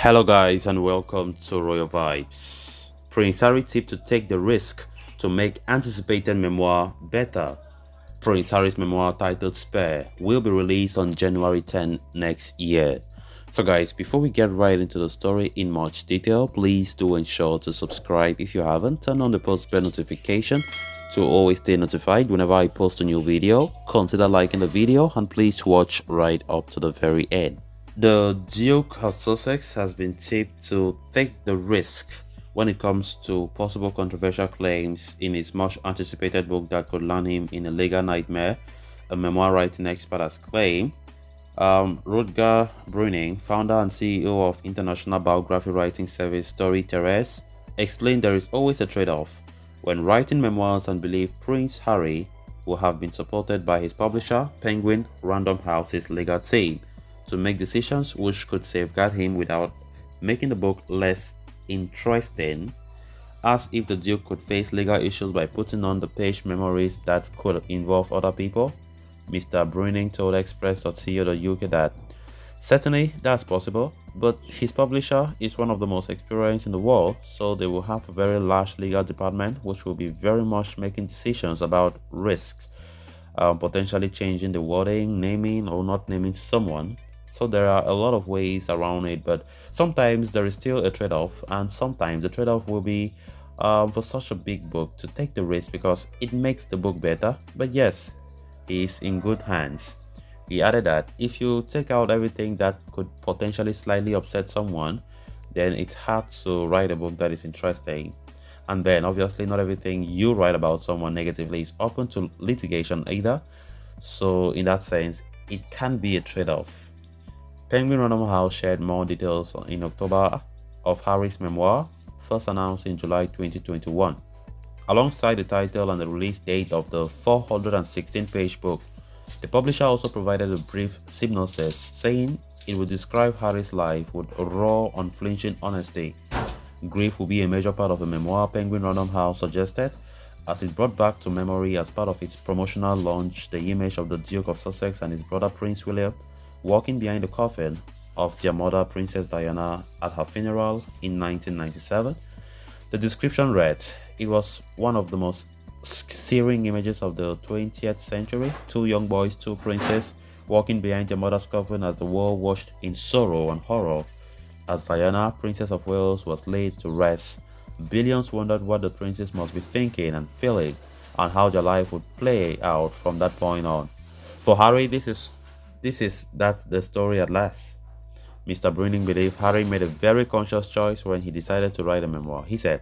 Hello, guys, and welcome to Royal Vibes. Prince Harry tip to take the risk to make anticipated memoir better. Prince Harry's memoir titled Spare will be released on January 10 next year. So, guys, before we get right into the story in much detail, please do ensure to subscribe if you haven't. Turn on the post bell notification to always stay notified whenever I post a new video. Consider liking the video and please watch right up to the very end. The Duke of Sussex has been tipped to take the risk when it comes to possible controversial claims in his much anticipated book that could land him in a legal nightmare, a memoir writing expert has claimed. Rutger Bruning, founder and CEO of international biography writing service Story Therese, explained there is always a trade-off when writing memoirs and believe Prince Harry will have been supported by his publisher, Penguin Random House's legal team, to make decisions which could safeguard him without making the book less interesting, as if the Duke could face legal issues by putting on the page memories that could involve other people. Mr. Bruning told Express.co.uk that certainly that's possible, but his publisher is one of the most experienced in the world, so they will have a very large legal department which will be very much making decisions about risks, potentially changing the wording, naming or not naming someone. So there are a lot of ways around it, but sometimes there is still a trade-off, and sometimes the trade-off will be for such a big book to take the risk because it makes the book better. But yes, he is in good hands. He added that if you take out everything that could potentially slightly upset someone, then it's hard to write a book that is interesting. And then obviously not everything you write about someone negatively is open to litigation either. So in that sense, it can be a trade-off. Penguin Random House shared more details in October of Harry's memoir, first announced in July 2021. Alongside the title and the release date of the 416-page book, the publisher also provided a brief synopsis, saying it would describe Harry's life with raw, unflinching honesty. Grief will be a major part of the memoir, Penguin Random House suggested, as it brought back to memory as part of its promotional launch the image of the Duke of Sussex and his brother Prince William walking behind the coffin of their mother Princess Diana at her funeral in 1997. The description read, "It was one of the most searing images of the 20th century. Two young boys, two princes, walking behind their mother's coffin as the world watched in sorrow and horror. As Diana, Princess of Wales, was laid to rest, billions wondered what the princess must be thinking and feeling, and how their life would play out from that point on. For Harry, this is the story at last." Mr. Bruning believed Harry made a very conscious choice when he decided to write a memoir. He said,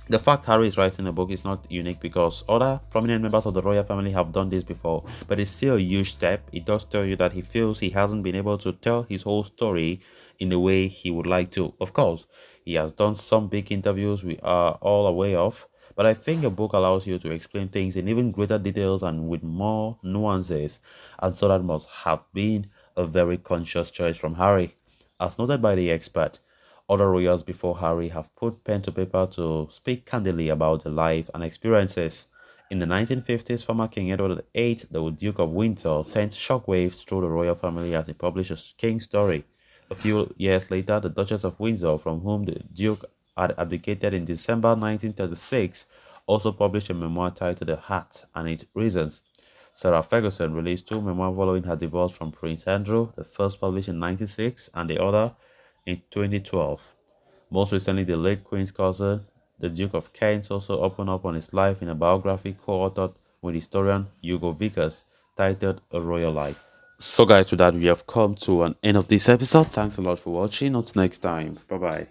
"The fact Harry is writing a book is not unique because other prominent members of the royal family have done this before, but it's still a huge step. It does tell you that he feels he hasn't been able to tell his whole story in the way he would like to. Of course, he has done some big interviews we are all aware of, but I think a book allows you to explain things in even greater details and with more nuances, and so that must have been a very conscious choice from Harry." As noted by the expert, other royals before Harry have put pen to paper to speak candidly about their life and experiences. In the 1950s, former King Edward VIII, the Duke of Windsor, sent shockwaves through the royal family as he published a King's Story. A few years later, the Duchess of Windsor, from whom the Duke had abdicated in December 1936, also published a memoir titled The Hat and Its Reasons. Sarah Ferguson released two memoirs following her divorce from Prince Andrew, the first published in 1996 and the other in 2012. Most recently, the late Queen's cousin, the Duke of Kent, also opened up on his life in a biography co-authored with historian Hugo Vickers titled A Royal Life. So guys, with that, we have come to an end of this episode. Thanks a lot for watching. Until next time. Bye-bye.